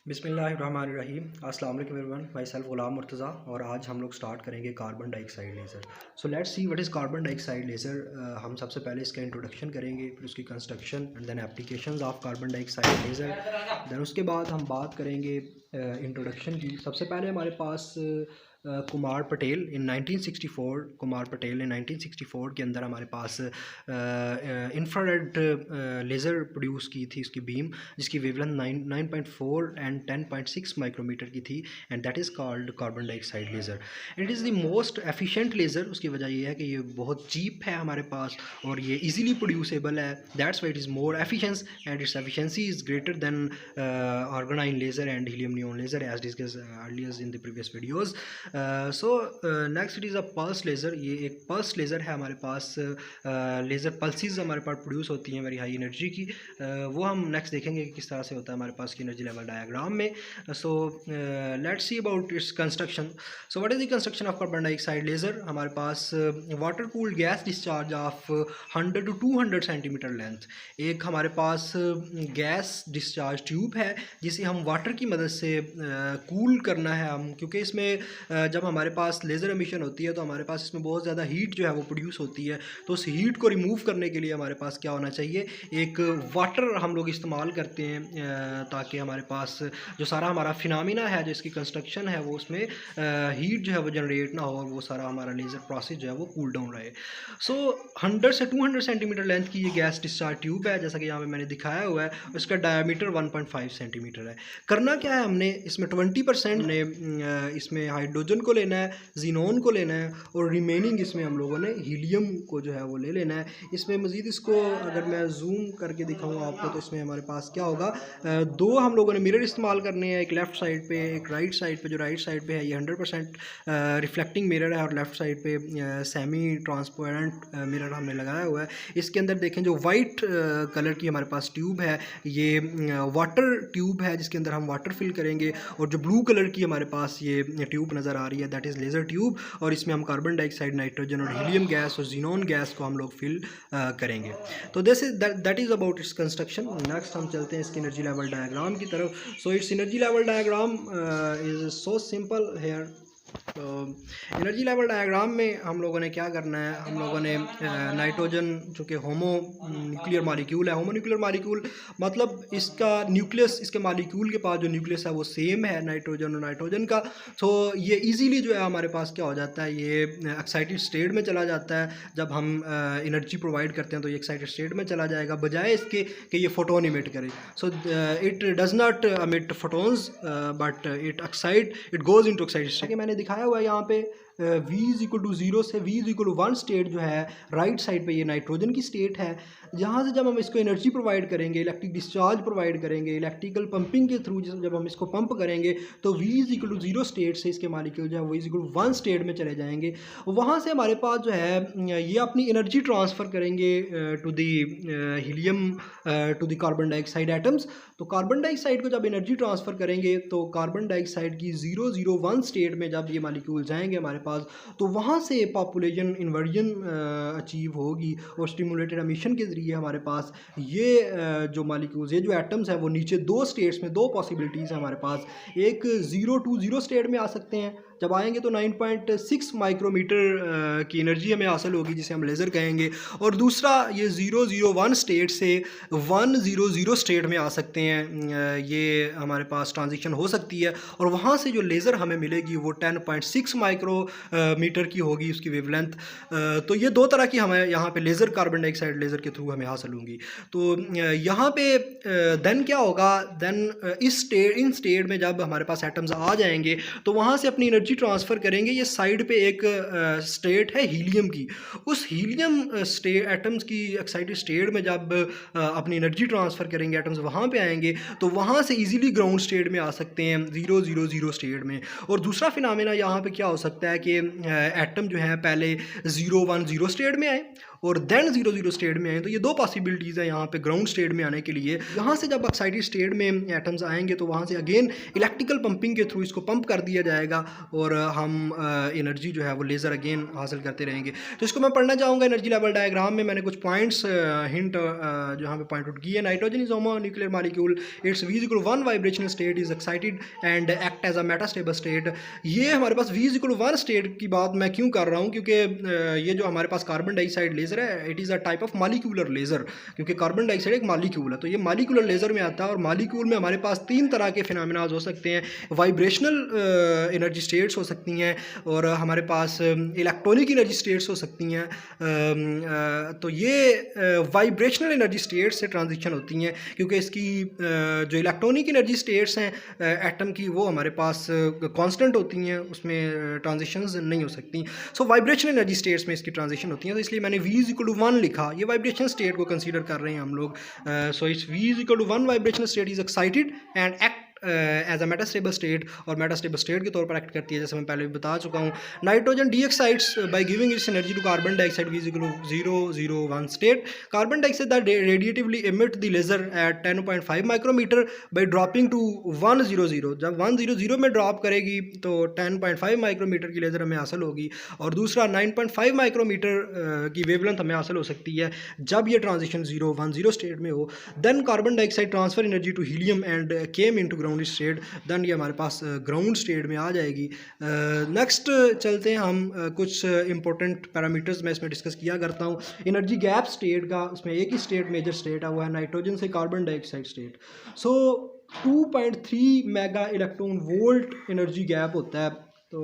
बिस्मिल्लाहिर्रहमानिर्रहीम। अस्सलाम वालेकुम everyone, myself Ghulam Murtaza और आज हम लोग स्टार्ट करेंगे carbon dioxide laser. So let's see what is carbon dioxide laser. हम सबसे पहले इसका इंट्रोडक्शन करेंगे, फिर उसकी construction and then applications of carbon dioxide laser. Then उसके बाद हम बात करेंगे इंट्रोडक्शन की। सबसे पहले हमारे पास कुमार पटेल इन 1964 कुमार पटेल ने 1964 के अंदर हमारे पास इंफ्रारेड लेज़र प्रोड्यूस की थी, उसकी बीम, जिसकी वेवलेंथ 9.4 एंड 10.6 माइक्रोमीटर की थी, and that is called carbon dioxide laser. It is the most efficient laser. उसकी वजह यह है कि ये बहुत चीप है हमारे पास और ये इजीली प्रोड्यूसेबल है। That's why it is more efficient and its efficiency is greater than argon ion laser and helium neon laser as discussed earlier in the previous videos. So next it is a pulse laser. ये एक pulse laser है हमारे पास। Laser pulses हमारे पास produce होती हैं very high energy की। वो हम नेक्स्ट देखेंगे कि किस तरह से होता है हमारे पास की एनर्जी लेवल डायग्राम में। So let's see about its construction. So what is the construction of carbon dioxide laser? हमारे पास water cooled gas discharge of 100 to 200 centimetre length. एक हमारे पास गैस डिस्चार्ज ट्यूब है जिसे हम वाटर की मदद से कूल करना है हम, क्योंकि इसमें जब हमारे पास लेज़र एमिशन होती है तो हमारे पास इसमें बहुत ज़्यादा हीट जो है वो प्रोड्यूस होती है। तो उस हीट को रिमूव करने के लिए हमारे पास क्या होना चाहिए, एक वाटर हम लोग इस्तेमाल करते हैं ताकि हमारे पास जो सारा हमारा फिनोमिना है, जो इसकी कंस्ट्रक्शन है, वो उसमें हीट जो है वो जनरेट ना हो और वो सारा हमारा लेज़र प्रोसेस जो है वो कूल डाउन रहे। सो 100 से 200 सेंटीमीटर लेंथ की ये गैस डिस्चार्ज ट्यूब है, जैसा कि यहाँ पे मैंने दिखाया हुआ है। इसका डायमीटर 1.5 सेंटीमीटर है। करना क्या है, हमने इसमें 20% ने इसमें हाइड्रोजन को लेना है, जीनोन को लेना है और रिमेनिंग इसमें हम लोगों ने हीलियम को जो है वो ले लेना है। इसमें मज़ीद इसको अगर मैं जूम करके दिखाऊंगा आपको तो इसमें हमारे पास क्या होगा, दो हम लोगों ने मिरर इस्तेमाल करने हैं, एक लेफ़्ट साइड पे एक राइट साइड पे। जो राइट साइड पे है ये 100% रिफ्लेक्टिंग मिरर है और लेफ़्ट साइड पे सेमी ट्रांसपेरेंट मिरर हमने लगाया हुआ है। इसके अंदर देखें जो वाइट कलर की हमारे पास ट्यूब है ये वाटर ट्यूब है जिसके अंदर हम वाटर फिल करेंगे, और जो ब्लू कलर की हमारे पास ये ट्यूब नज़र आ रही है दैट इज़ लेज़र ट्यूब, और इसमें हम कार्बन डाइऑक्साइड, नाइट्रोजन और हीलियम गैस और जीनोन गैस को हम लोग फिल करेंगे। तो this is that is about its construction. Next हम चलते हैं इसकी एनर्जी लेवल डायग्राम की तरफ। So its energy level diagram is so simple here. तो एनर्जी लेवल डायग्राम में हम लोगों ने क्या करना है, हम लोगों ने नाइट्रोजन जो कि होमो न्यूक्लियर मालिक्यूल है, होमो न्यूक्लियर मालिक्यूल मतलब इसका न्यूक्लियस, इसके मालिक्यूल के पास जो न्यूक्लियस है वो सेम है नाइट्रोजन और नाइट्रोजन का। तो ये इजीली जो है हमारे पास क्या हो जाता है, ये एक्साइटेड स्टेट में चला जाता है। जब हम एनर्जी प्रोवाइड करते हैं तो ये एक्साइटेड स्टेट में चला जाएगा, बजाय इसके कि ये फोटोन इमिट करे। So it does not emit photons but it excite, it goes into excited state. मैंने दिखाया हुआ है यहाँ पे V इज इक्वल टू 0 से V is equal to 1 state जो है राइट साइड पे ये नाइट्रोजन की स्टेट है। जहाँ से जब हम इसको एनर्जी प्रोवाइड करेंगे, इलेक्ट्रिक डिस्चार्ज प्रोवाइड करेंगे, इलेक्ट्रिकल पंपिंग के थ्रू जब हम इसको पंप करेंगे तो V is equal to 0 state से इसके मालिक्यूल जो है वो इज इक्वल टू 1 स्टेट में चले जाएंगे। वहाँ से हमारे पास जो है ये अपनी एनर्जी ट्रांसफ़र करेंगे to the helium, to the carbon dioxide atoms. तो कार्बन डाइऑक्साइड को जब एनर्जी ट्रांसफ़र करेंगे तो कार्बन डाइऑक्साइड की 001 स्टेट में जब ये मालिक्यूल जाएंगे हमारे पास, तो वहाँ से पॉपुलेशन इन्वर्जन अचीव होगी और स्टिमुलेटेड एमिशन के ज़रिए हमारे पास ये जो मालिक्यूल्स, ये जो एटम्स हैं वो नीचे दो स्टेट्स में, दो पॉसिबिलिटीज़ हैं हमारे पास। एक 020 स्टेट में आ सकते हैं, जब आएंगे तो 9.6 माइक्रोमीटर की एनर्जी हमें हासिल होगी जिसे हम लेज़र कहेंगे, और दूसरा ये 001 स्टेट से 100 स्टेट में आ सकते हैं। ये हमारे पास ट्रांजिशन हो सकती है और वहाँ से जो लेज़र हमें मिलेगी वो 10.6 माइक्रोमीटर की होगी उसकी वेवलेंथ। तो ये दो तरह की हमें यहाँ पे लेज़र, कार्बन डाइऑक्साइड लेज़र के थ्रू हमें हासिल होंगी। तो यहाँ पे देन क्या होगा, देन इन स्टेट में जब हमारे पास एटम्स आ जाएंगे तो वहाँ से अपनी एनर्जी ट्रांसफ़र करेंगे। ये साइड पे एक स्टेट है हीलियम की, उस हीलियम एटम्स की एक्साइटेड स्टेट में जब अपनी एनर्जी ट्रांसफ़र करेंगे एटम्स वहाँ पे आएंगे तो वहाँ से इजीली ग्राउंड स्टेट में आ सकते हैं 000 स्टेट में। और दूसरा फिनोमेना यहाँ पे क्या हो सकता है कि एटम जो है पहले 0-1-0 स्टेट में आए और देन 0-0 स्टेट में आए। तो ये दो पॉसिबिलिटीज़ है यहाँ पे ग्राउंड स्टेट में आने के लिए। यहाँ से जब एक्साइटेड स्टेट में एटम्स आएंगे तो वहाँ से अगेन इलेक्ट्रिकल पंपिंग के थ्रू इसको पंप कर दिया जाएगा और हम एनर्जी जो है वो लेज़र अगेन हासिल करते रहेंगे। तो इसको मैं पढ़ना चाहूँगा एनर्जी लेवल डायग्राम में। मैंने कुछ पॉइंट्स हिंट जो यहाँ पे पॉइंट आउट किए। Nitrogen is homo nuclear molecule, its V=1 vibrational state is excited and act as a metastable state. ये हमारे पास V=1 स्टेट की बात मैं क्यों कर रहा हूँ, क्योंकि ये जो हमारे पास कार्बन डाइऑक्साइड लेज़र है it is a type of molecular laser, क्योंकि कार्बन डाइऑक्साइड एक मॉलिक्यूल है। तो ये मॉलिक्यूलर लेज़र में आता है और मॉलिक्यूल में हमारे पास 3 तरह के फिनोमेना हो सकते हैं। वाइब्रेशनल एनर्जी स्टेट्स हो सकती हैं और हमारे पास इलेक्ट्रॉनिक एनर्जी स्टेट्स हो सकती हैं। तो ये वाइब्रेशनल एनर्जी स्टेट्स से ट्रांजिशन होती हैं, क्योंकि इसकी जो इलेक्ट्रॉनिक एनर्जी स्टेट्स हैं एटम की वो हमारे पास कांस्टेंट होती हैं, उसमें ट्रांजिशंस नहीं हो सकती। सो वाइब्रेशनल एनर्जी स्टेट्स में इसकी ट्रांजिशन होती है। तो इसलिए मैंने V=1 लिखा। ये वाइब्रेशन स्टेट को कंसीडर कर रहे हैं हम लोग। सो इस V=1 vibrational state is excited and act as a metastable state, और मेटास्टेबल स्टेट के तौर पर एक्ट करती है, जैसे मैं पहले भी बता चुका हूँ। Nitrogen dioxides by giving its energy to carbon dioxide V=0-0-1 state. Carbon dioxide that radiatively emit the laser at 10.5 micrometre by dropping to 100। जब 100 में ड्रॉप करेगी तो 10.5 माइक्रोमीटर की लेजर हमें हासिल होगी, और दूसरा 9.5 माइक्रोमीटर की वेवलेंथ हमें हासिल हो सकती है जब ये ट्रांजिशन 0-1-0 स्टेट में हो। Then carbon dioxide transfer energy to helium and came into ground state. Then ये हमारे पास ग्राउंड स्टेट में आ जाएगी। नेक्स्ट चलते हैं हम कुछ इंपॉर्टेंट पैरामीटर्स मैं इसमें डिस्कस किया करता हूँ। एनर्जी गैप स्टेट का, उसमें एक ही स्टेट मेजर स्टेट है, वो है नाइट्रोजन से कार्बन डाइऑक्साइड स्टेट। सो 2.3 mega electron volt energy gap होता है। तो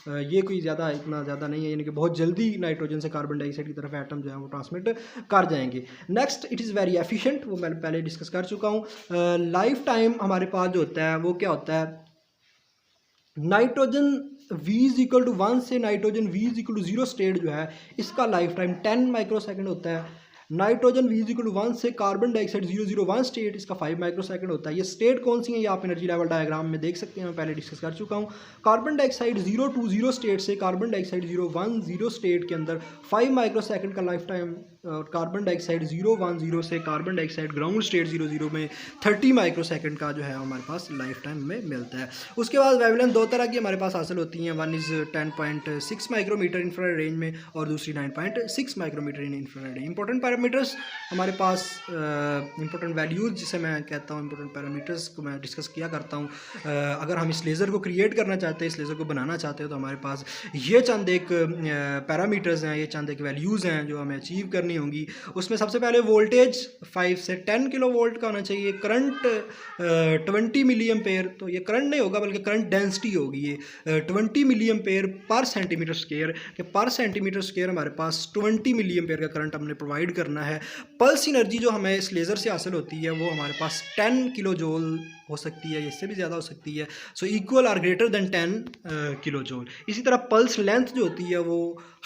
ये कोई इतना ज़्यादा नहीं है, यानी कि बहुत जल्दी नाइट्रोजन से कार्बन डाइऑक्साइड की तरफ एटम जो है वो ट्रांसमिट कर जाएंगे। Next, it is very efficient, वो मैं पहले डिस्कस कर चुका हूँ। लाइफ टाइम हमारे पास जो होता है वो क्या होता है, नाइट्रोजन V=1 से नाइट्रोजन V=0 स्टेट जो है इसका लाइफ टाइम 10 माइक्रोसेकंड होता है। नाइट्रोजन V=1 से कार्बन डाइऑक्साइड 001 स्टेट इसका 5 माइक्रोसेकंड होता है। ये स्टेट कौन सी है ये आप एनर्जी लेवल डायग्राम में देख सकते हैं, मैं पहले डिस्कस कर चुका हूँ। कार्बन डाइऑक्साइड 020 स्टेट से कार्बन डाइऑक्साइड 010 स्टेट के अंदर 5 माइक्रोसेकंड का लाइफ टाइम, और कार्बन डाइऑक्साइड 010 से कार्बन डाइऑक्साइड ग्राउंड स्टेट 00 में 30 माइक्रोसेकंड का जो है हमारे पास लाइफ टाइम में मिलता है। उसके बाद वेवलेंथ दो तरह की हमारे पास हासिल होती हैं। One is 10.6 micrometre infrared range में और दूसरी 9.6 micrometre in infrared. Important parameters हमारे पास, इंपॉर्टेंट वैल्यूज जिसे मैं कहता हूँ, इंपॉर्टेंट पैरामीटर्स को मैं डिस्कस किया करता हूँ। अगर हम इस लेज़र को क्रिएट करना चाहते हैं, इस लेज़र को बनाना चाहते हो, तो हमारे पास ये चंद एक पैरामीटर्स हैं, ये चंद एक वैल्यूज़ हैं जो हमें अचीव करनी होंगी। उसमें सबसे पहले वोल्टेज 5 से 10 किलो वोल्ट का होना चाहिए। करंट 20 मिली एम्पेयर, तो ये करंट नहीं होगा बल्कि करंट डेंसिटी होगी। ये 20 milli ampere per centimetre square, कि पर सेंटीमीटर स्क्वायर हमारे पास 20 मिली एम्पेयर का करंट हमने प्रोवाइड करना है। पल्स एनर्जी जो हमें इस लेज़र से हासिल होती है वो हमारे पास 10 किलो जूल हो सकती है, इससे भी ज़्यादा हो सकती है। So equal or greater than 10 kilo joule. इसी तरह पल्स लेंथ जो होती है वो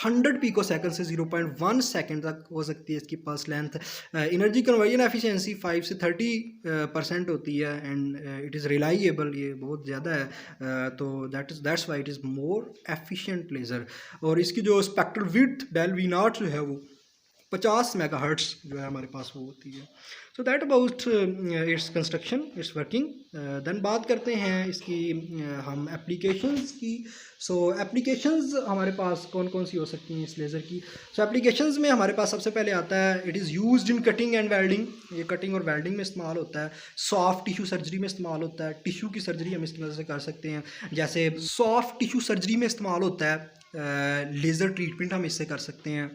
100 पिको सेकंड से 0.1 सेकंड तक हो सकती है इसकी pulse length. Energy conversion efficiency 5 से 30% होती है एंड इट इज़ रिलायबल, ये बहुत ज़्यादा है। तो that's why it is more efficient laser. और इसकी जो spectral width del V naught जो है वो 50 मेगाहर्ट्ज़ जो है हमारे पास वो होती है। So that about its construction, its working. Then बात करते हैं इसकी हम एप्लीकेशंस की। सो एप्लीकेशंस हमारे पास कौन कौन सी हो सकती हैं इस लेज़र की। सो एप्लीकेशंस में हमारे पास सबसे पहले आता है it is used in cutting and welding. ये कटिंग और वेल्डिंग में इस्तेमाल होता है। सॉफ्ट टिश्यू सर्जरी में इस्तेमाल होता है। टिश्यू की सर्जरी हम इसकी मदद से कर सकते हैं, जैसे सॉफ्ट टिश्यू सर्जरी में इस्तेमाल होता है। लेज़र ट्रीटमेंट हम इससे कर सकते हैं।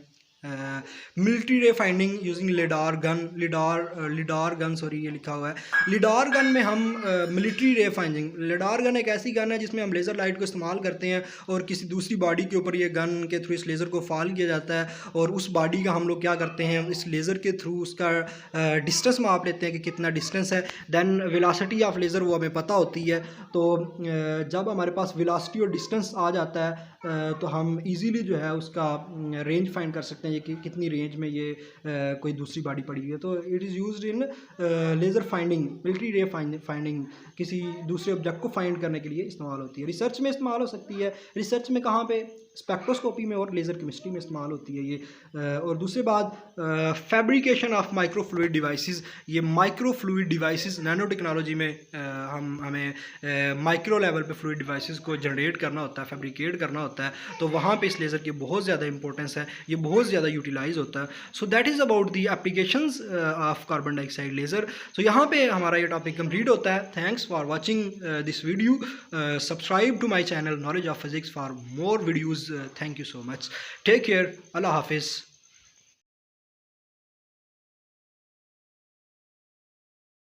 मिलिट्री रे finding using lidar gun, lidar gun sorry ये लिखा हुआ है। लिडार गन में हम मिलिट्री रे फाइंडिंग, लिडार गन एक ऐसी गन है जिसमें हम लेज़र लाइट को इस्तेमाल करते हैं और किसी दूसरी बॉडी के ऊपर ये गन के थ्रू इस लेज़र को फॉल किया जाता है और उस बॉडी का हम लोग क्या करते हैं, इस लेज़र के थ्रू उसका डिस्टेंस माप लेते हैं कि कितना डिस्टेंस है। देन वेलोसिटी ऑफ लेज़र वो हमें पता होती है। तो जब हमारे पास वेलोसिटी और डिस्टेंस आ जाता है तो हम इजीली जो है उसका रेंज फाइंड कर सकते हैं। ये कि कितनी रेंज में ये कोई दूसरी बॉडी पड़ी हुई है। तो it is used in laser finding, military रे फाइंडिंग, किसी दूसरे ऑब्जेक्ट को फाइंड करने के लिए इस्तेमाल होती है। रिसर्च में इस्तेमाल हो सकती है, रिसर्च में कहाँ पे, स्पेक्ट्रोस्कोपी में और लेज़र केमिस्ट्री में इस्तेमाल होती है ये। और दूसरी बात, फैब्रिकेशन ऑफ माइक्रोफ्लूइड डिवाइसेस, ये माइक्रोफ्लूइड डिवाइसेस नैनो टेक्नोलॉजी में हमें माइक्रो लेवल पे फ्लूइड डिवाइसेस को जनरेट करना होता है, फैब्रिकेट करना होता है, तो वहाँ पे इस लेज़र की बहुत ज़्यादा इंपॉर्टेंस है, ये बहुत ज़्यादा यूटिलाइज होता है। So that is about the applications of carbon dioxide laser. So यहाँ पे हमारा ये टॉपिक कंप्लीट होता है। Thanks for watching this video, subscribe to my channel knowledge of physics for more videos. Thank you so much, take care, अल्लाह हाफिज़।